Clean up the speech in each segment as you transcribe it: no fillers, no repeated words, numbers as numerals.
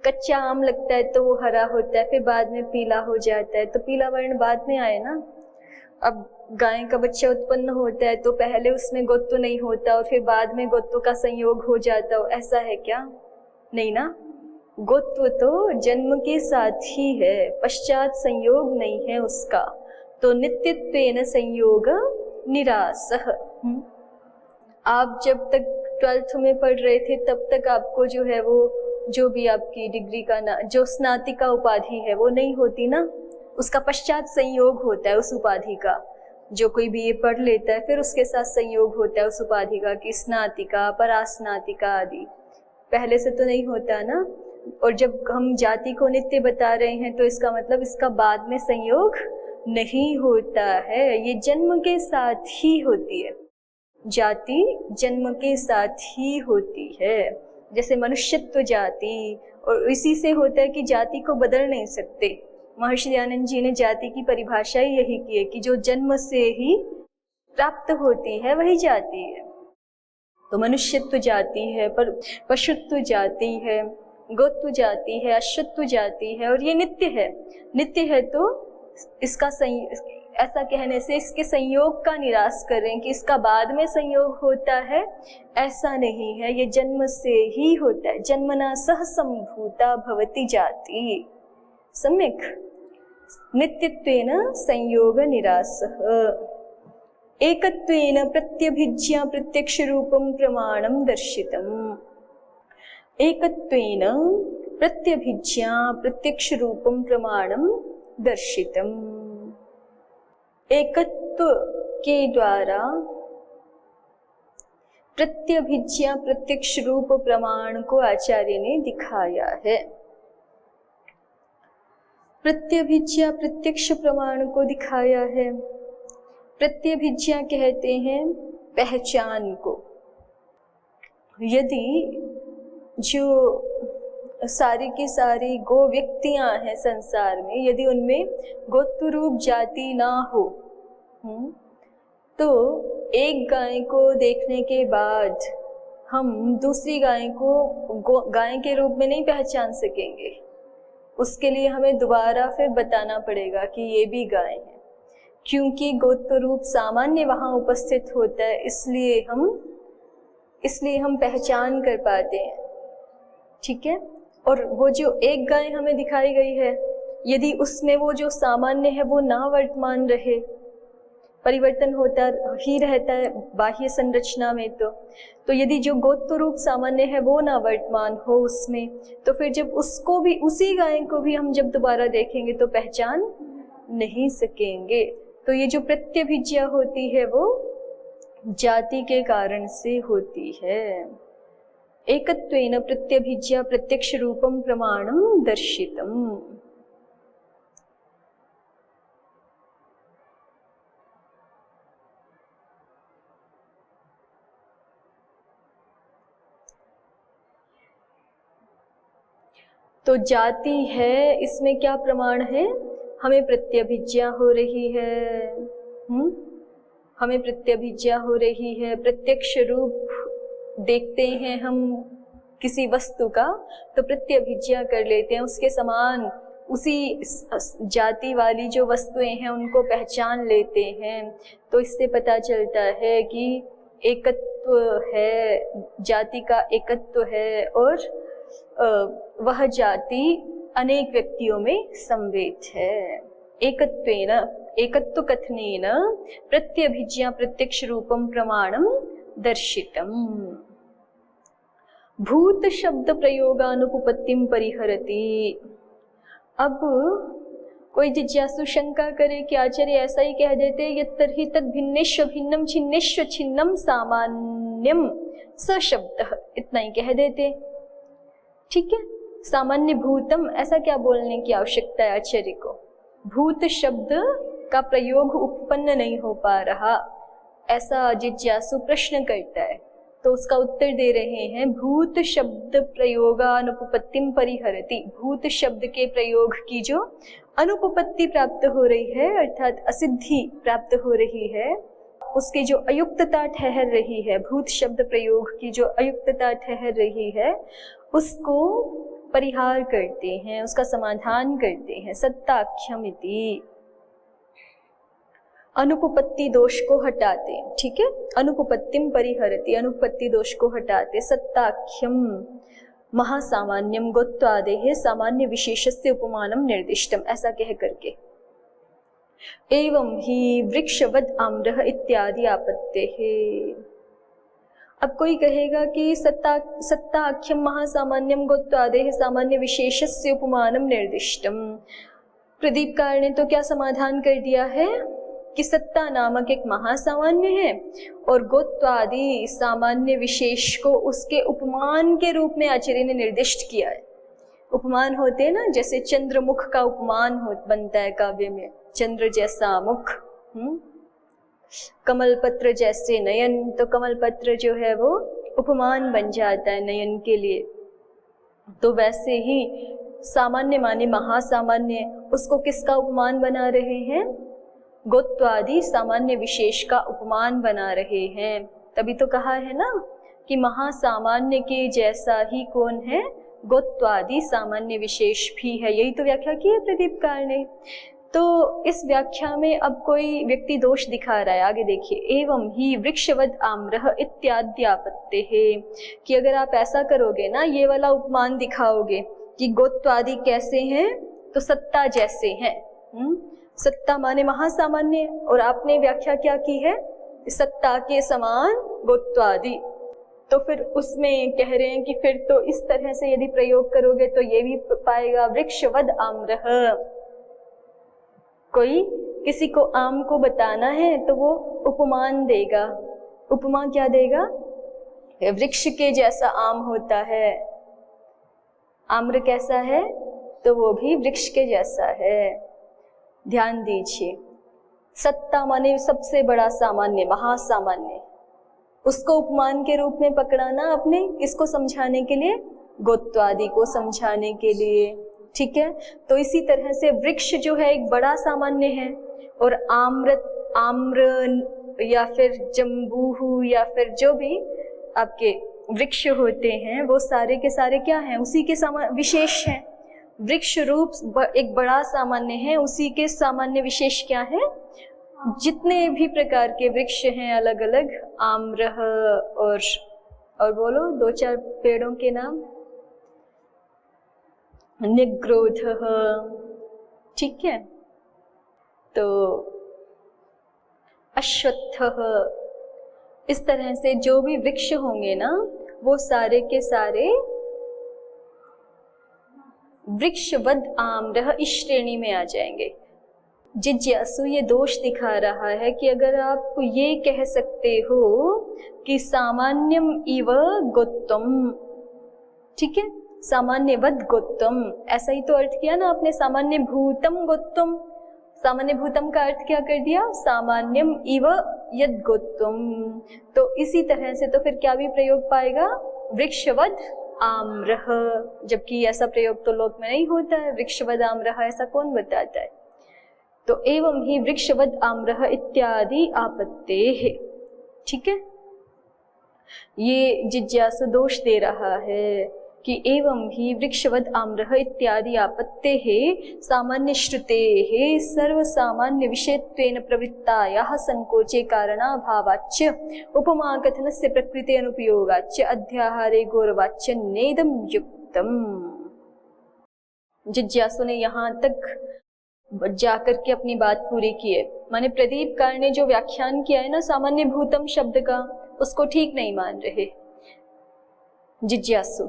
कच्चा आम लगता है तो वो हरा होता है, फिर बाद में पीला हो जाता है, तो पीला वर्ण बाद में आए ना। अब गाय का बच्चा उत्पन्न होता है तो पहले उसमें गोत्व नहीं होता और फिर बाद में गोत्व का संयोग हो जाता हो, ऐसा है क्या? नहीं ना। गोत्व तो जन्म के साथ ही है, पश्चात संयोग नहीं है उसका। तो नित्यत्वेन संयोग निरासः। आप जब तक 12th में पढ़ रहे थे तब तक आपको जो है वो जो भी आपकी डिग्री का ना जो स्नातिका उपाधि है वो नहीं होती ना, उसका पश्चात संयोग होता है उस उपाधि का। जो कोई भी ये पढ़ लेता है फिर उसके साथ संयोग होता है उस उपाधि का कि स्नातिका, परास्नातिका आदि। पहले से तो नहीं होता ना। और जब हम जाति को नित्य बता रहे हैं तो इसका मतलब इसका बाद में संयोग नहीं होता है, ये जन्म के साथ ही होती है। जाति जन्म के साथ ही होती है, जैसे मनुष्यत्व जाति, और इसी से होता है कि जाति को बदल नहीं सकते। महर्षि दयानंद जी ने जाति की परिभाषा ही यही की है कि जो जन्म से ही प्राप्त होती है वही जाति है। तो मनुष्यत्व जाति है, पर पशुत्व जाति है, गोत्व जाति है, अश्वत्व जाति है, और ये नित्य है। नित्य है तो इसका ऐसा कहने से इसके संयोग का निराश कर रहे हैं कि इसका बाद में संयोग होता है, ऐसा नहीं है, ये जन्म से ही होता है। जन्मना सह संभूता भवति जाति। सम्यक। नित्यत्वेन संयोग निरासः। एकत्वेन प्रत्यभिज्ञा प्रत्यक्ष रूपं प्रमाणं दर्शितम्। एकत्वेन प्रत्यभिज्ञा प्रत्यक्ष रूपं प्रमाणं दर्शितम्। एकत्व के द्वारा प्रत्यभिज्ञा प्रत्यक्ष रूप प्रमाण को आचार्य ने दिखाया है। प्रत्यभिज्ञा प्रत्यक्ष प्रमाण को दिखाया है। प्रत्यभिज्ञा कहते हैं पहचान को। यदि जो सारी की सारी गो व्यक्तियां हैं संसार में, यदि उनमें गोत्र रूप जाति ना हो तो एक गाय को देखने के बाद हम दूसरी गाय को गाय के रूप में नहीं पहचान सकेंगे। उसके लिए हमें दोबारा फिर बताना पड़ेगा कि ये भी गाय है, क्योंकि गोत्र रूप सामान्य वहाँ उपस्थित होता है, इसलिए हम पहचान कर पाते हैं। ठीक है। और वो जो एक गाय हमें दिखाई गई है, यदि उसमें वो जो सामान्य है वो ना वर्तमान रहे, परिवर्तन होता ही रहता है बाह्य संरचना में, तो यदि जो गोत्र रूप सामान्य है वो ना वर्तमान हो उसमें, तो फिर जब उसको भी, उसी गाय को भी हम जब दोबारा देखेंगे तो पहचान नहीं सकेंगे। तो ये जो प्रत्यभिज्ञा होती है वो जाति के कारण से होती है। एकत्वेन प्रत्यभिज्ञा प्रत्यक्ष रूपं प्रमाणं दर्शितम्। तो जाति है, इसमें क्या प्रमाण है? हमें प्रत्यभिज्ञा हो रही है। हमें प्रत्यभिज्ञा हो रही है, प्रत्यक्ष रूप देखते हैं हम किसी वस्तु का तो प्रत्यभिज्ञा कर लेते हैं, उसके समान उसी जाति वाली जो वस्तुएं हैं उनको पहचान लेते हैं। तो इससे पता चलता है कि एकत्व है, जाति का एकत्व है, और वह जाति अनेक व्यक्तियों में संवेद है। एकत्वेन, एकत्व कथनेन प्रत्यभिज्ञा प्रत्यक्ष रूपं प्रमाणं दर्शितम्। भूत शब्द प्रयोगानुपपत्तिं परिहरति। अब कोई जिज्ञासु शंका करे कि आचार्य ऐसा ही कह देते, यत्तर्हि तद् भिन्नेष्व भिन्नं छिन्नेष्व छिन्नं सामान्यम स शब्दः, इतना ही कह देते। ठीक है, सामान्य भूतम, ऐसा क्या बोलने की आवश्यकता है आचार्य को? भूत शब्द का प्रयोग उत्पन्न नहीं हो पा रहा, ऐसा जिज्ञासु प्रश्न करता है, तो उसका उत्तर दे रहे हैं, भूत शब्द प्रयोगानुपपत्तिम परिहरति। भूत शब्द के प्रयोग की जो अनुपपत्ति प्राप्त हो रही है, अर्थात असिद्धि प्राप्त हो रही है, उसकी जो अयुक्तता ठहर रही है, भूत शब्द प्रयोग की जो अयुक्तता ठहर रही है, उसको परिहार करते हैं, उसका समाधान करते हैं। सत्ताख्यम इति, अनुपपत्ति दोष को हटाते हैं, ठीक है। अनुपपत्तिम परिहरति, अनुपपत्ति दोष को हटाते। सत्ताख्यम महासामान्यम गोत्वादेः सामान्य विशेषस्य उपमानम निर्दिष्टम, ऐसा कह करके। एवं ही वृक्षवद आम्रः इत्यादि आपत्तेः। अब कोई कहेगा कि सत्ताख्यम महासामान्यम गोत्वादेः सामान्य विशेषस्य उपमानम निर्दिष्टम। प्रदीपकार ने तो क्या समाधान कर दिया है कि सत्ता नामक एक महासामान्य है और गोत्वादि सामान्य विशेष को उसके उपमान के रूप में आचार्य ने निर्दिष्ट किया है। उपमान होते हैं ना, जैसे चंद्रमुख का उपमान बनता है काव्य में, चंद्र जैसा मुख, कमल पत्र जैसे नयन, तो कमल पत्र जो है वो उपमान बन जाता है नयन के लिए। तो वैसे ही सामान्य माने महासामान्य, उसको किसका उपमान बना रहे हैं? गोत्वादि सामान्य विशेष का उपमान बना रहे हैं। तभी तो कहा है ना कि महासामान्य के जैसा ही कौन है? गोत्वादि सामान्य विशेष भी है। यही तो व्याख्या की है प्रदीपकार ने। तो इस व्याख्या में अब कोई व्यक्ति दोष दिखा रहा है, आगे देखिए। एवं ही वृक्षवद आम्रः इत्यादि आपत्तेः, कि अगर आप ऐसा करोगे ना, ये वाला उपमान दिखाओगे कि गोत्वादि कैसे हैं, तो सत्ता जैसे हैं। सत्ता माने महासामान्य, और आपने व्याख्या क्या की है? सत्ता के समान गोत्वादि। तो फिर उसमें कह रहे हैं कि फिर तो इस तरह से यदि प्रयोग करोगे तो ये भी पाएगा वृक्षवद आम्रः। कोई किसी को आम को बताना है तो वो उपमान देगा। उपमा क्या देगा? वृक्ष के जैसा आम होता है। आम्र कैसा है? तो वो भी वृक्ष के जैसा है। ध्यान दीजिए, सत्ता माने सबसे बड़ा सामान्य, महासामान्य, उसको उपमान के रूप में पकड़ाना अपने किसको समझाने के लिए? गोत्वादि को समझाने के लिए, ठीक है। तो इसी तरह से वृक्ष जो है एक बड़ा सामान्य है, और आम्र या फिर जम्बूहु या फिर जो भी आपके वृक्ष होते हैं वो सारे के सारे क्या हैं? उसी के विशेष हैं। वृक्ष रूप एक बड़ा सामान्य है, उसी के सामान्य विशेष क्या है? जितने भी प्रकार के वृक्ष हैं अलग अलग, आम्रः और बोलो दो चार पेड़ों के नाम, निग्रोधः, ठीक है, तो अश्वत्थः। इस तरह से जो भी वृक्ष होंगे ना, वो सारे के सारे वृक्षवद आम्रः इस श्रेणी में आ जाएंगे। जिज्ञासु ये दोष दिखा रहा है कि अगर आप ये कह सकते हो कि सामान्यम इव गोत्तम, ठीक है, सामान्यवद गोत्तम, ऐसा ही तो अर्थ किया ना आपने, सामान्य भूतम गोत्तम। सामान्य भूतम का अर्थ क्या कर दिया? सामान्यम इव यद गोत्तम। तो इसी तरह से तो फिर क्या भी प्रयोग पाएगा? वृक्षवद आम्रः, जबकि ऐसा प्रयोग तो लोक में नहीं होता है। वृक्षवद आम्रः ऐसा कौन बताता है? तो एवं ही वृक्षवद आम्रः इत्यादि आपत्तेः, ठीक है। ये जिज्ञासु दोष दे रहा है कि एवं ही वृक्षवद आम्रः इत्यादि आपत्तेः सामान्य श्रुतेः सर्वसामान्य विषयत्वेन प्रवृत्तायाः संकोचे कारणाभावाच्च उपमा कथनस्य प्रकृते अनुपयोगाच्च अध्याहारे गौरवाच्च नेदं युक्तम्। जिज्ञासु ने यहाँ तक जाकर के अपनी बात पूरी की है। माने प्रदीपकार ने जो व्याख्यान किया है ना सामान्य भूतम शब्द का, उसको ठीक नहीं मान रहे जिज्ञासु।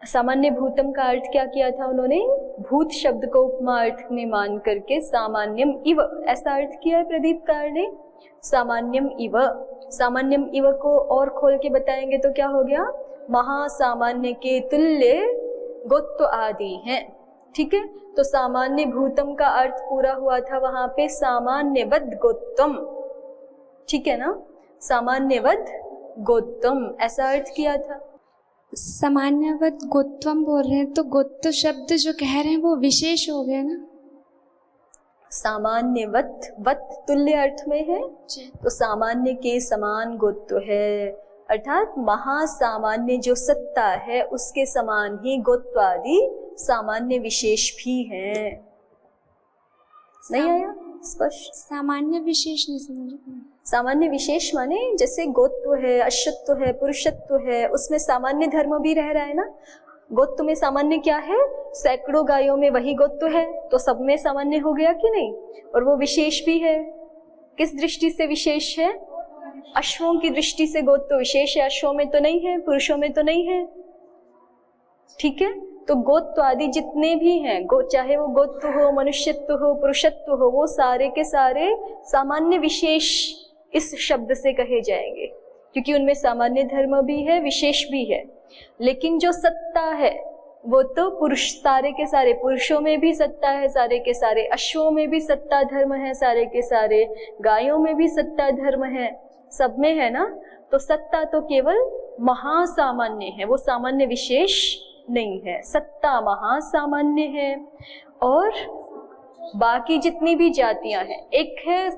सामान्य भूतम का अर्थ क्या किया था उन्होंने? भूत शब्द को उपमा अर्थ में मान करके सामान्यम इव ऐसा अर्थ किया है प्रदीपकार ने। सामान्यम इव को और खोल के बताएंगे तो क्या हो गया? महासामान्य के तुल्य गोत्व आदि हैं, ठीक है। तो सामान्य भूतम का अर्थ पूरा हुआ था वहां पे सामान्यवद गोत्तम, ठीक है ना, सामान्यवद गोत्तम ऐसा अर्थ किया था। सामान्यवत गोत्वम बोल रहे हैं तो गोत्व शब्द जो कह रहे हैं वो विशेष हो गया ना। सामान्यवत, वत तुल्य अर्थ में है, तो सामान्य के समान गोत्व है। अर्थात महासामान्य जो सत्ता है उसके समान ही गोत्वादि सामान्य विशेष भी हैं। नहीं आया स्पष्ट? सामान्य विशेष नहीं समझ। सामान्य विशेष माने जैसे गोत्व है, अश्वत्व है, पुरुषत्व है, उसमें सामान्य धर्म भी रह रहा है ना। गोत्व में सामान्य क्या है? सैकड़ों गायों में वही गोत्व है, तो सब में सामान्य हो गया कि नहीं? और वो विशेष भी है। किस दृष्टि से विशेष है? अश्वों की दृष्टि से गोत्व विशेष है, अश्वों में तो नहीं है, पुरुषों में तो नहीं है। ठीक है, तो गोत्व आदि जितने भी हैं, चाहे वो गोत्व हो, मनुष्यत्व हो, पुरुषत्व हो, वो सारे के सारे सामान्य विशेष इस शब्द से कहे जाएंगे, क्योंकि उनमें सामान्य धर्म भी है, विशेष भी है। लेकिन जो सत्ता है वो तो पुरुष, सारे के सारे पुरुषों में भी सत्ता है, सारे के सारे अश्वों में भी सत्ता धर्म है, सारे के सारे गायों में भी सत्ता धर्म है, सब में है ना। तो सत्ता तो केवल महासामान्य है, वो सामान्य विशेष नहीं है। सत्ता महासामान्य है। और बाकी जितनी भी जातियां हैं, एक है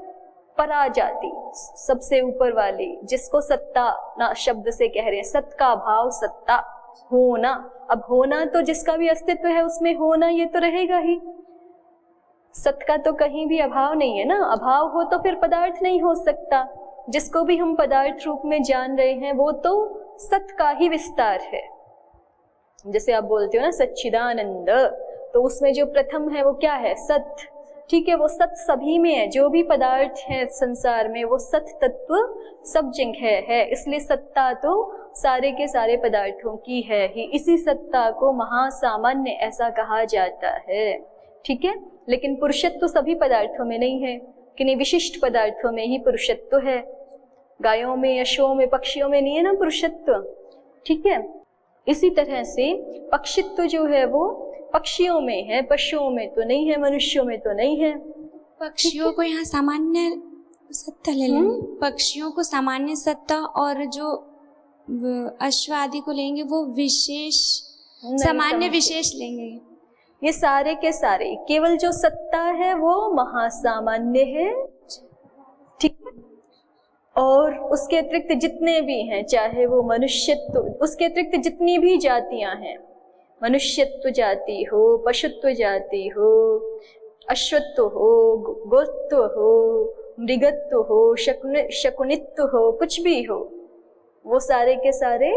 पराजाति, सबसे ऊपर वाली, जिसको सत्ता ना शब्द से कह रहे हैं। सत का भाव सत्ता, होना। अब होना तो जिसका भी अस्तित्व है उसमें होना ये तो रहेगा ही। सत का तो कहीं भी अभाव नहीं है ना। अभाव हो तो फिर पदार्थ नहीं हो सकता। जिसको भी हम पदार्थ रूप में जान रहे हैं वो तो सत का ही विस्तार है। जैसे आप बोलते हो ना सच्चिदानंद, तो उसमें जो प्रथम है वो क्या है? सत। ठीक है, वो सत सभी में है। जो भी पदार्थ है संसार में वो सत तत्व सब जगह है। इसलिए सत्ता तो सारे के सारे पदार्थों की है ही। इसी सत्ता को महासामान्य ऐसा कहा जाता है। ठीक है, लेकिन पुरुषत्व सभी पदार्थों में नहीं है, किन्हीं विशिष्ट पदार्थों में ही पुरुषत्व है। गायों में, अश्वों में, पक्षियों में नहीं है ना पुरुषत्व। ठीक है, इसी तरह से पक्षित्व जो है वो पक्षियों में है, पशुओं में तो नहीं है, मनुष्यों में तो नहीं है। पक्षियों को यहाँ सामान्य सत्ता ले लेंगे, पक्षियों को सामान्य सत्ता, और जो अश्व आदि को लेंगे वो विशेष, सामान्य विशेष लेंगे। ये सारे के सारे केवल जो सत्ता है वो महासामान्य है। ठीक, और उसके अतिरिक्त जितने भी हैं, चाहे वो मनुष्यत्व, उसके अतिरिक्त जितनी भी जातियां हैं, मनुष्यत्व जाति हो, पशुत्व जाति हो, अश्वत्व हो, गोत्व हो, मृगत्व हो, शकुनित्व हो, कुछ भी हो, वो सारे के सारे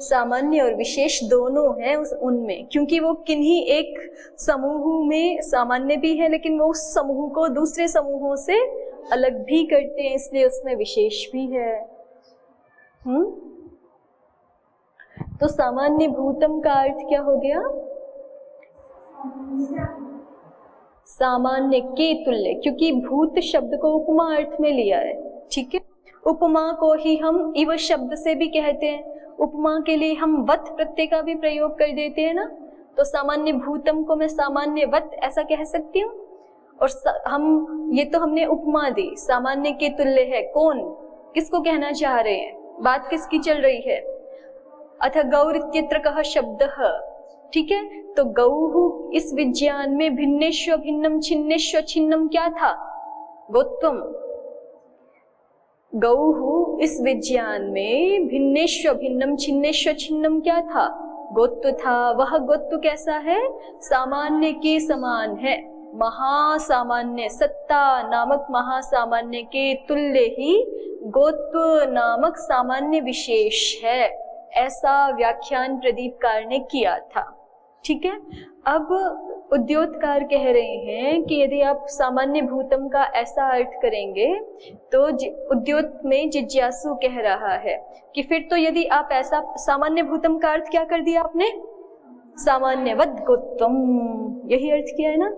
सामान्य और विशेष दोनों हैं उनमें। क्योंकि वो किन्हीं एक समूह में सामान्य भी है, लेकिन वो उस समूह को दूसरे समूहों से अलग भी करते हैं, इसलिए उसमें विशेष भी है। तो सामान्य भूतम का अर्थ क्या हो गया? सामान्य के तुल्य, क्योंकि भूत शब्द को उपमा अर्थ में लिया है। ठीक है, उपमा को ही हम इव शब्द से भी कहते हैं। उपमा के लिए हम वत प्रत्यय का भी प्रयोग कर देते हैं ना। तो सामान्य भूतम को मैं सामान्य वत ऐसा कह सकती हूँ। और हम ये तो हमने उपमा दी, सामान्य के तुल्य है। कौन, किसको कहना चाह रहे हैं? बात किसकी चल रही है? अथ गौर इत्यत्र कः शब्दः। ठीक है, तो गौः इस विज्ञान में भिन्नेष्व भिन्नम छिन्नेष्व छिन्नम क्या था? गोत्वम। गौः इस विज्ञान में भिन्नेष्व भिन्नम छिन्नेष्व छिन्नम क्या था? गोत्व था। वह गोत्व कैसा है? सामान्य के समान है। महासामान्य, सत्ता नामक महासामान्य के तुल्य ही गोत्व नामक सामान्य विशेष है। ऐसा व्याख्यान प्रदीपकार ने किया था। ठीक है, अब उद्योतकार कह रहे हैं कि यदि आप सामान्य भूतम का ऐसा अर्थ करेंगे तो उद्योत में जिज्ञासु कह रहा है कि फिर तो यदि आप ऐसा सामान्य भूतम का अर्थ क्या कर दिया आपने? सामान्यवद गोत्वम, यही अर्थ किया है ना,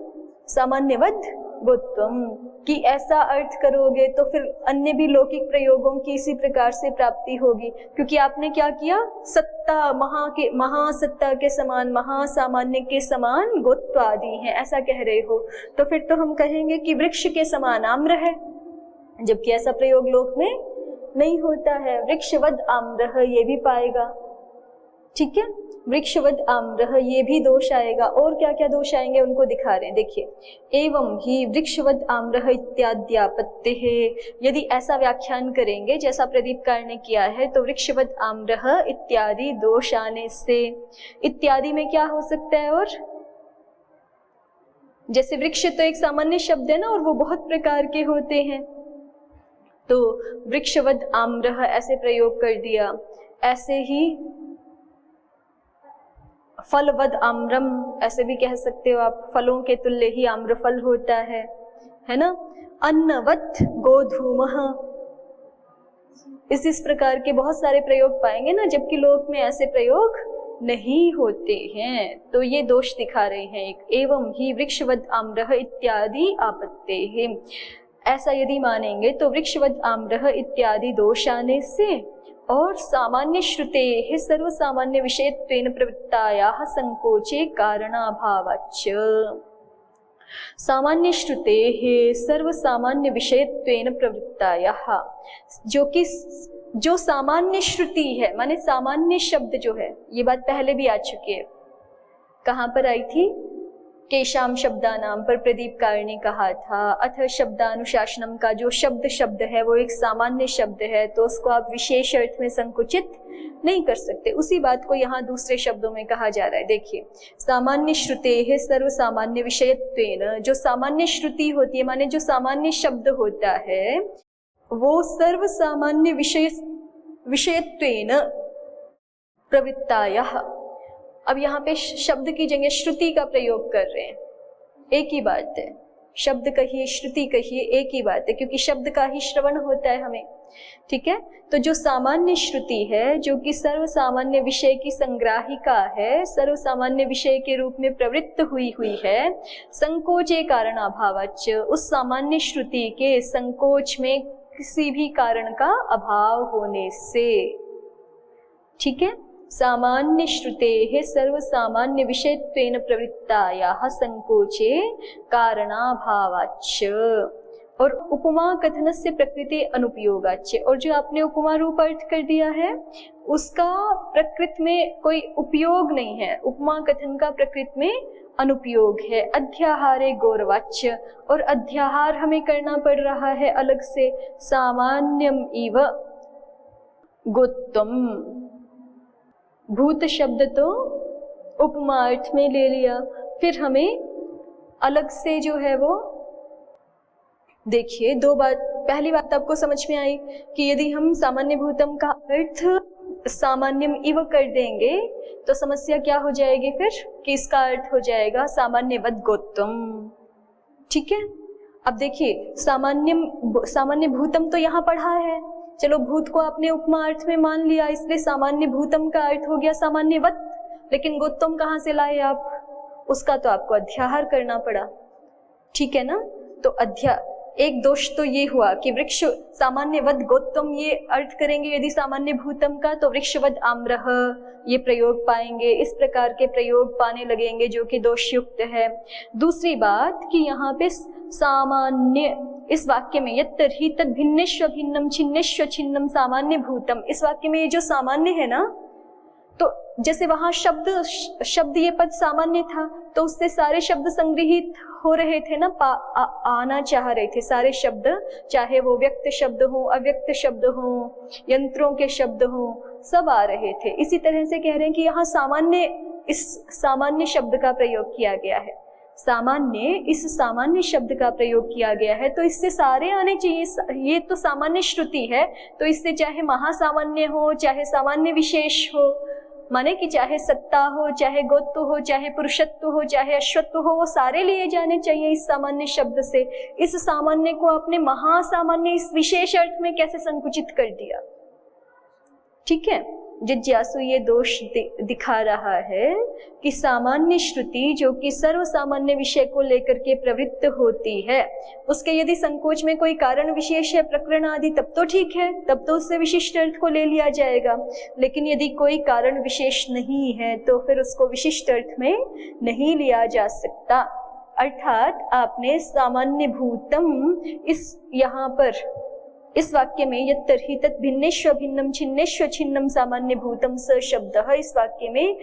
सामान्यवद गोत्वम। कि ऐसा अर्थ करोगे तो फिर अन्य भी लौकिक प्रयोगों की इसी प्रकार से प्राप्ति होगी। क्योंकि आपने क्या किया? सत्ता, महासत्ता के समान, महासामान्य के समान गोत्व आदि हैं, ऐसा कह रहे हो। तो फिर तो हम कहेंगे कि वृक्ष के समान आम्र है, जबकि ऐसा प्रयोग लोक में नहीं होता है। वृक्षवद आम्र ये भी पाएगा। ठीक है। वृक्षवद आम्रः, ये भी दोष आएगा। और क्या क्या दोष आएंगे उनको दिखा रहे हैं, देखिए। एवं ही वृक्षवद आम्रः इत्याद्यापत्तिः, यदि ऐसा व्याख्यान करेंगे जैसा प्रदीपकार ने किया है, तो वृक्षवद आम्रः इत्यादि दोष आने से, इत्यादि में क्या हो सकता है? और जैसे वृक्ष तो एक सामान्य शब्द है ना, और वो बहुत प्रकार के होते हैं, तो वृक्षवद आम्रः ऐसे प्रयोग कर दिया। ऐसे ही फलवद आम्रम ऐसे भी कह सकते हो आप, फलों के तुल्य ही आम्रफल होता है ना। अन्नवत गोधूमः, इस प्रकार के बहुत सारे प्रयोग पाएंगे ना, जबकि लोक में ऐसे प्रयोग नहीं होते हैं। तो ये दोष दिखा रहे हैं एक। एवं ही वृक्षवद आम्रः इत्यादि आपत्तेः, ऐसा यदि मानेंगे तो वृक्षवद आम्रः इत्यादि दोष आने से और सामान्य श्रुतेः सर्वसामान्य विषयत्वेन प्रवृत्तायाः संकोचे कारणाभावाच्च, सामान्य श्रुतेः सर्वसामान्य विषयत्वेन प्रवृत्तायाः, जो सामान्य श्रुति है, माने सामान्य शब्द जो है, ये बात पहले भी आ चुकी है। कहाँ पर आई थी? केशाम शब्दानाम पर प्रदीपकार ने कहा था। अथ शब्दानुशासनम का जो शब्द है वो एक सामान्य शब्द है, तो उसको आप विशेष अर्थ में संकुचित नहीं कर सकते। उसी बात को यहाँ दूसरे शब्दों में कहा जा रहा है। देखिए, सामान्य श्रुतेः सर्वसामान्य विषयत्वेन, जो सामान्य श्रुति होती है, माने जो सामान्य शब्द होता है, वो सर्वसामान्य विषयत्वेन प्रवृत्तायाः। अब यहाँ पे शब्द की जगह श्रुति का प्रयोग कर रहे हैं, एक ही बात है। शब्द कहिए श्रुति कहिए, एक ही बात है, क्योंकि शब्द का ही श्रवण होता है हमें। ठीक है, तो जो सामान्य श्रुति है, जो कि सर्वसामान्य विषय की संग्राहिका है, सर्वसामान्य विषय के रूप में प्रवृत्त हुई है, संकोचे कारणाभावाच्च, उस सामान्य श्रुति के संकोच में किसी भी कारण का अभाव होने से। ठीक है, सामान्य श्रुतेः सर्वसामान्य विषयत्वेन प्रवृत्तायाः संकोचे कारणाभावाच्च, और उपमा कथनस्य प्रकृति अनुपयोगाच्च, और जो आपने उपमा रूप अर्थ कर दिया है उसका प्रकृति में कोई उपयोग नहीं है, उपमा कथन का प्रकृति में अनुपयोग है। अध्याहारे गौरवाच्च, और अध्याहार हमें करना पड़ रहा है अलग से। सामान्यम इव गोत्वम, भूत शब्द तो उपमा अर्थ में ले लिया, फिर हमें अलग से जो है वो, देखिए दो बात। पहली बात आपको समझ में आई कि यदि हम सामान्य भूतम का अर्थ सामान्यम इव कर देंगे तो समस्या क्या हो जाएगी फिर, कि इसका अर्थ हो जाएगा सामान्यवद गोत्वम। ठीक है, अब देखिए सामान्य भूतम तो यहाँ पढ़ा है, चलो भूत को आपने उपमा अर्थ में मान लिया, इसलिए सामान्य भूतम का अर्थ हो गया सामान्यवत, लेकिन गोत्वम कहाँ से लाए आप? उसका तो आपको अध्याहार करना पड़ा। ठीक है ना, तो एक दोष तो ये हुआ कि वृक्ष सामान्यवद गोत्वम ये अर्थ करेंगे यदि सामान्य भूतम का, तो वृक्षवद आम्रः ये प्रयोग पाएंगे, इस प्रकार के प्रयोग पाने लगेंगे जो कि दोषयुक्त है। दूसरी बात कि यहाँ पे सामान्य, इस वाक्य में यत्तर्हि तद भिन्नेष्व भिन्नम छिन्नेष्व छिन्नम सामान्य भूतम, इस वाक्य में ये जो सामान्य है ना, तो जैसे वहां शब्द ये पद सामान्य था, तो उससे सारे शब्द संग्रहित हो रहे थे ना, आना चाह रहे थे सारे शब्द, चाहे वो व्यक्त शब्द हो, अव्यक्त शब्द हो, यंत्रों के शब्द हो, सब आ रहे थे। इसी तरह से कह रहे हैं कि यहाँ इस सामान्य शब्द का प्रयोग किया गया है, इस सामान्य शब्द का प्रयोग किया गया है, तो इससे सारे आने चाहिए। ये तो सामान्य श्रुति है, तो इससे चाहे महासामान्य हो, चाहे सामान्य विशेष हो, माने कि चाहे सत्ता हो, चाहे गोत्व हो, चाहे पुरुषत्व हो, चाहे अश्वत्व हो, वो सारे लिए जाने चाहिए इस सामान्य शब्द से। इस सामान्य को आपने महासामान्य इस विशेष अर्थ में कैसे संकुचित कर दिया? ठीक है, जिज्ञासु ये दोष दिखा रहा है कि सामान्य श्रुति जो कि सर्वसामान्य विषय को लेकर के प्रवृत्त होती है, उसके यदि संकोच में कोई कारण विशेष है, प्रकरण आदि, तब तो ठीक है, तब तो उससे विशिष्ट अर्थ को ले लिया जाएगा। लेकिन यदि कोई कारण विशेष नहीं है तो फिर उसको विशिष्ट अर्थ में नहीं लिया जा सकता। अर्थात आपने सामान्य भूतम इस यहाँ पर इस वाक्य में यत्तर्हि तत् भिन्नेष्व भिन्नम छिन्नेष्व छिन्नम सामान्य भूतम स शब्दः, इस वाक्य में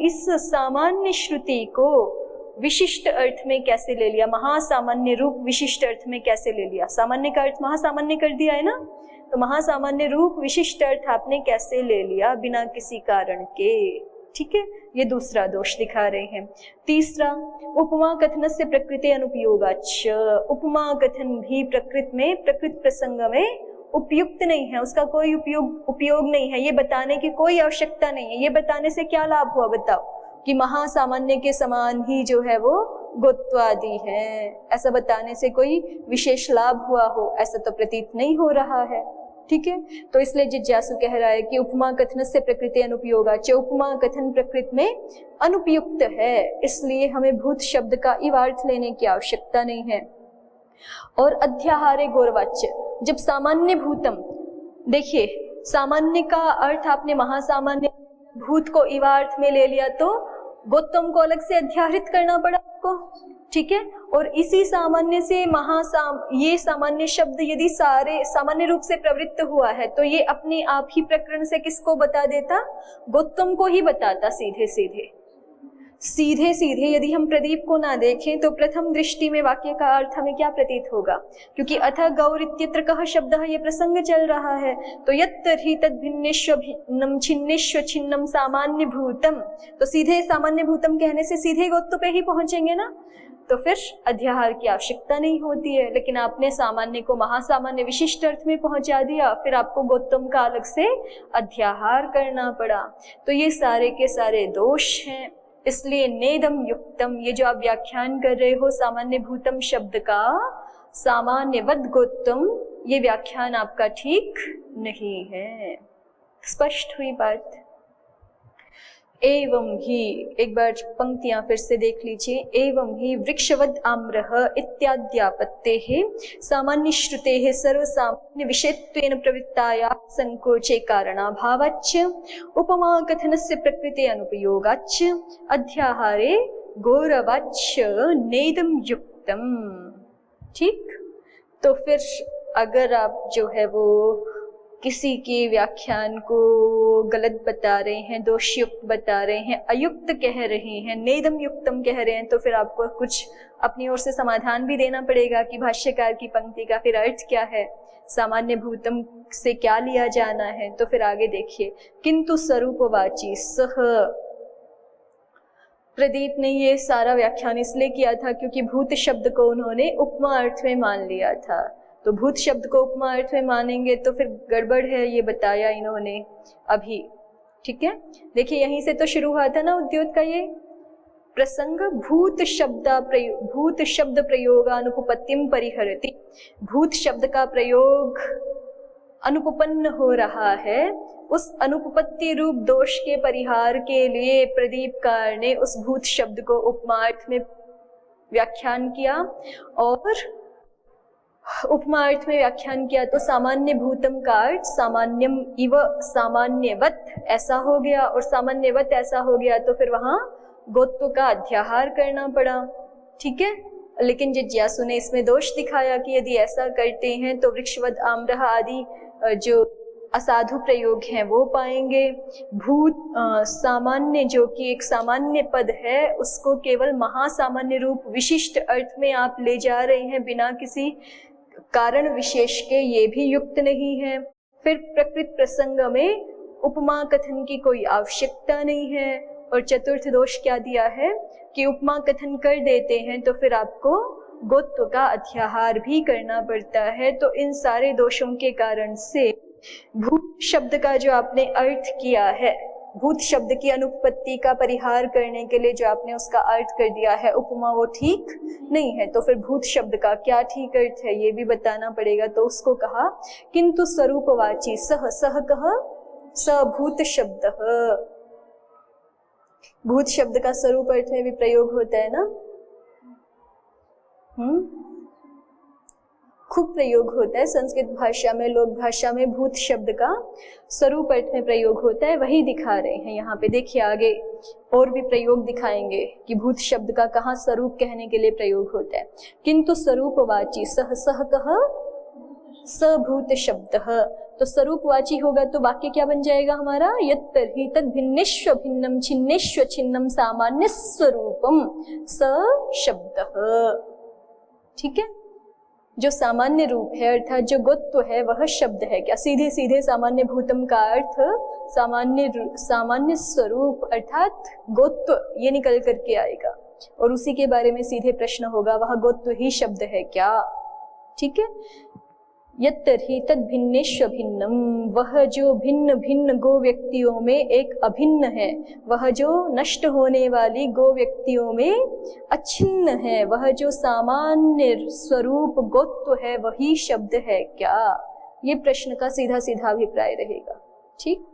इस सामान्य श्रुति को विशिष्ट अर्थ में कैसे ले लिया, महासामान्य रूप विशिष्ट अर्थ में कैसे ले लिया। सामान्य का अर्थ महासामान्य कर दिया है ना, तो महासामान्य रूप विशिष्ट अर्थ आपने कैसे ले लिया बिना किसी कारण के। ठीक है, ये दूसरा दोष दिखा रहे हैं। तीसरा, उपमा कथनस्य प्रकृते अनुपयोगाच्च, उपमा कथन भी प्रकृत में, प्रकृत प्रसंग में उपयुक्त नहीं है, उसका कोई उपयोग नहीं है, ये बताने की कोई आवश्यकता नहीं है। ये बताने से क्या लाभ हुआ बताओ, कि महासामान्य के समान ही जो है वो गोत्वादि है, ऐसा बताने से कोई विशेष लाभ हुआ हो ऐसा तो प्रतीत नहीं हो रहा है। ठीक है, तो इसलिए जिज्ञासु कह रहा है कि उपमा कथन से प्रकृति अनुपयोगाच्च, उपमा कथन प्रकृति में अनुपयुक्त है, इसलिए हमें भूत शब्द का इव अर्थ लेने की आवश्यकता नहीं है। और अध्याहारे गौरवाच्य, जब सामान्य भूतम, देखिए सामान्य का अर्थ आपने महासामान्य भूत को इवार्थ में ले लिया तो गौतम को अलग से अध्याहृत करना पड़ा आपको। ठीक है, और इसी सामान्य से ये सामान्य शब्द यदि सारे सामान्य रूप से प्रवृत्त हुआ है तो ये अपने आप ही प्रकरण से किसको बता देता, गौतम को ही बताता सीधे सीधे। यदि हम प्रदीप को ना देखें तो प्रथम दृष्टि में वाक्य का अर्थ हमें क्या प्रतीत होगा, क्योंकि अथ गौर इत्यत्र कः शब्दः, ये प्रसंग चल रहा है, तो यत्तर्हि तद् भिन्नेष्व भिन्नम छिन्नेष्व छिन्नम सामान्य भूतम, तो सीधे सामान्य भूतम कहने से सीधे गोत्व पे ही पहुंचेंगे ना, तो फिर अध्याहार की आवश्यकता नहीं होती है। लेकिन आपने सामान्य को महासामान्य विशिष्ट अर्थ में पहुंचा दिया, फिर आपको गौतम का अलग से अध्याहार करना पड़ा। तो ये सारे के सारे दोष हैं। इसलिए नेदम युक्तम, ये जो आप व्याख्यान कर रहे हो सामान्य भूतम शब्द का सामान्यवद गोत्तम, ये व्याख्यान आपका ठीक नहीं है। स्पष्ट हुई बात। एवं ही, एक बार पंक्तियां फिर से देख लीजिए। एवं ही वृक्षवद आम्रः इत्याद्यापत्तेः सामान्य श्रुतेः सर्वसामान्य विषयत्वेन प्रवृत्ताया संकोचे कारणाभावाच्च उपमा कथनस्य प्रकृते अनुपयोगाच्च अध्याहारे गौरवाच्च नेदम युक्तम। ठीक, तो फिर अगर आप जो है वो किसी के व्याख्यान को गलत बता रहे हैं, दोषयुक्त बता रहे हैं, अयुक्त कह रहे हैं, नेदम युक्तम कह रहे हैं, तो फिर आपको कुछ अपनी ओर से समाधान भी देना पड़ेगा कि भाष्यकार की पंक्ति का फिर अर्थ क्या है, सामान्य भूतम से क्या लिया जाना है। तो फिर आगे देखिए, किंतु स्वरूपवाची सह, प्रदीप ने ये सारा व्याख्यान इसलिए किया था क्योंकि भूत शब्द को उन्होंने उपमा अर्थ में मान लिया था। तो भूत शब्द को उपमा अर्थ में मानेंगे तो फिर गड़बड़ है, ये बताया इन्होंने अभी। ठीक है, देखिए यहीं से तो शुरू हुआ था ना उद्योत का ये प्रसंग, भूत शब्द प्रयोगानुपपत्तिम परिहरति। भूत शब्द का प्रयोग अनुपपन्न हो रहा है, उस अनुपपत्ति रूप दोष के परिहार के लिए प्रदीपकार ने उस भूत शब्द को उपमा अर्थ में व्याख्यान किया, और उपमा अर्थ में व्याख्यान किया तो सामान्य भूतम का अर्थ सामान्यम इव सामान्यवत ऐसा हो गया, और सामान्यवत ऐसा हो गया तो फिर वहां गोत्व का अध्याहार करना पड़ा। ठीक है, लेकिन जिज्ञासु ने इसमें दोष दिखाया कि यदि ऐसा करते हैं तो वृक्षवद आम्रह आदि जो असाधु प्रयोग हैं वो पाएंगे। भूत सामान्य जो कि एक सामान्य पद है, उसको केवल महासामान्य रूप विशिष्ट अर्थ में आप ले जा रहे हैं बिना किसी कारण विशेष के, ये भी युक्त नहीं है। फिर प्रकृत प्रसंग में उपमा कथन की कोई आवश्यकता नहीं है। और चतुर्थ दोष क्या दिया है कि उपमा कथन कर देते हैं तो फिर आपको गोत्व का अध्याहार भी करना पड़ता है। तो इन सारे दोषों के कारण से भूत शब्द का जो आपने अर्थ किया है, भूत शब्द की अनुपपत्ति का परिहार करने के लिए जो आपने उसका अर्थ कर दिया है उपमा, वो ठीक नहीं है। तो फिर भूत शब्द का क्या ठीक अर्थ है ये भी बताना पड़ेगा। तो उसको कहा किंतु स्वरूपवाची सह, सह कह सभूत शब्द, भूत शब्द का स्वरूप अर्थ में भी प्रयोग होता है ना, खूब प्रयोग होता है संस्कृत भाषा में, लोक भाषा में भूत शब्द का स्वरूप अर्थ में प्रयोग होता है, वही दिखा रहे हैं यहाँ पे। देखिए आगे और भी प्रयोग दिखाएंगे कि भूत शब्द का कहाँ स्वरूप कहने के लिए प्रयोग होता है। किंतु स्वरूपवाची सह, सह कह सभूत शब्दः। तो स्वरूपवाची होगा तो वाक्य क्या बन जाएगा हमारा, यत्तर्हि तद् भिन्नेष्व भिन्नं छिन्नेष्व छिन्नं सामान्य स्वरूपम स शब्दः। ठीक है, जो सामान्य रूप है अर्थात जो गोत्व है वह शब्द है। क्या सीधे सीधे सामान्य भूतम का अर्थ सामान्य स्वरूप अर्थात गोत्व ये निकल करके आएगा और उसी के बारे में सीधे प्रश्न होगा, वह गोत्व ही शब्द है क्या। ठीक है, यत्तर्हि तद् भिन्नेष्व भिन्नम, वह जो भिन्न भिन्न गो व्यक्तियों में एक अभिन्न है, वह जो नष्ट होने वाली गो व्यक्तियों में अछिन्न है, वह जो सामान्य स्वरूप गोत्व है वही शब्द है क्या। ये प्रश्न का सीधा सीधा अभिप्राय रहेगा। ठीक,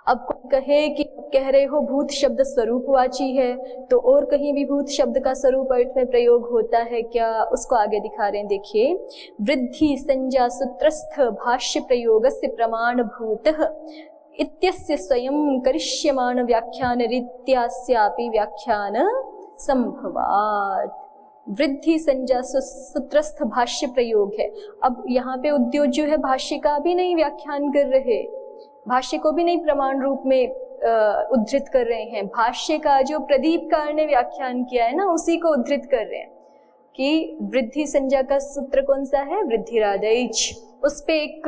अब कोई कहे कि कह रहे हो भूत शब्द स्वरूपवाची है, तो और कहीं भी भूत शब्द का स्वरूप अर्थ में प्रयोग होता है क्या, उसको आगे दिखा रहे हैं। देखिए, वृद्धि संज्ञा सूत्रस्थ भाष्य प्रयोगस्य प्रमाण भूतः इत्यस्य स्वयं करिष्यमाण व्याख्यान रीत्यास्यापि व्याख्यान संभवात्। वृद्धि संज्ञा सूत्रस्थ भाष्य प्रयोग है। अब यहाँ पे उद्योग जो है भाष्य का भी नहीं व्याख्यान कर रहे, भाष्य को भी नहीं प्रमाण रूप में उद्धृत कर रहे हैं, भाष्य का जो प्रदीपकार ने व्याख्यान किया है ना उसी को उद्धृत कर रहे हैं कि वृद्धि संज्ञा का सूत्र कौन सा है, वृद्धिरादैच। उस पे एक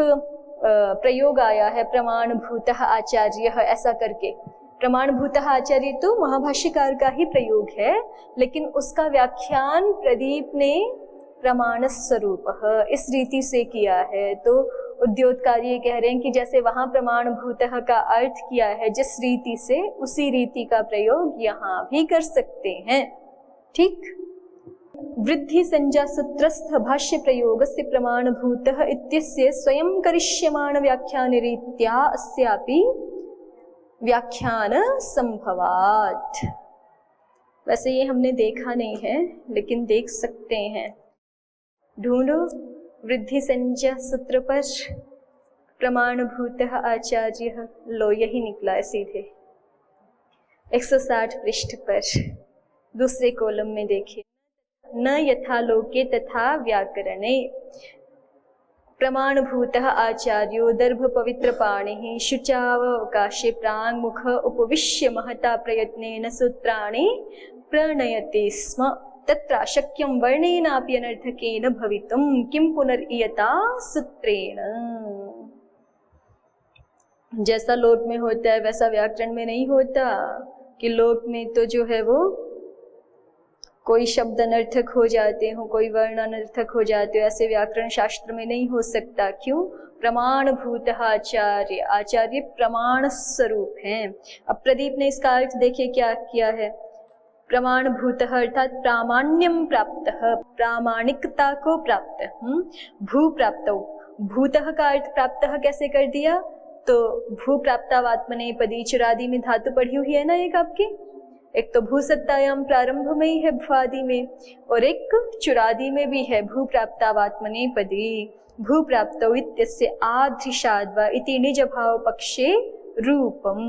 प्रयोग आया है प्रमाणभूतः आचार्यः ऐसा करके। प्रमाणभूतः आचार्य तो महाभाष्यकार का ही प्रयोग है, लेकिन उसका व्याख्यान प्रदीप ने प्रमाण स्वरूपः इस रीति से किया है। तो उद्योतकारी ये कह रहे हैं कि जैसे वहां प्रमाणभूतः का अर्थ किया है जिस रीति से, उसी रीति का प्रयोग यहाँ भी कर सकते हैं। ठीक, वृद्धि संज्ञा सूत्रस्थ भाष्य प्रयोगस्य प्रमाणभूतः इत्यस्य स्वयं करिष्यमाण व्याख्यान रीत्या अस्यापि व्याख्यान संभवात्। वैसे ये हमने देखा नहीं है लेकिन देख सकते हैं, ढूंढो वृद्धि संज्ञा सूत्र पर प्रमाणभूतः आचार्य, लो यही निकला है सीधे 160 पृष्ठ पर दूसरे कॉलम में देखिए, न यथा लोके तथा व्याकरणे प्रमाणभूतः आचार्यो दर्भ पवित्र पाणिः शुचावकाशे प्राङ्मुख उपविश्य महता प्रयत्नेन सूत्राणि प्रणयते स्म, तत्र शक्यं वर्णेनापि अनर्थकेन भवितुं किं पुनर्इयता सूत्रेण। जैसा लोक में होता है वैसा व्याकरण में नहीं होता कि लोक में तो जो है वो कोई शब्द अनर्थक हो जाते हो, कोई वर्ण अनर्थक हो जाते हो, ऐसे व्याकरण शास्त्र में नहीं हो सकता। क्यों? प्रमाणभूतः आचार्य, आचार्य प्रमाण स्वरूप हैं। अब प्रदीप ने इसका अर्थ देखिए क्या किया है, प्रमाणभूतः अर्थात प्रामाण्यम प्राप्त, प्रामाणिकता को प्राप्त, भू प्राप्त। भूतः का अर्थ प्राप्त कैसे कर दिया, तो भू प्राप्तावात्मनेपदी चुरादि में धातु पढ़ी हुई है ना एक आपकी, एक तो भू सत्तायाम प्रारंभ में ही है भ्वादि में, और एक चुरादि में भी है भू प्राप्तावात्मनेपदी। भू प्राप्तौ इत्यस्य आधृषाद्वा इति निज भाव पक्षे रूपम।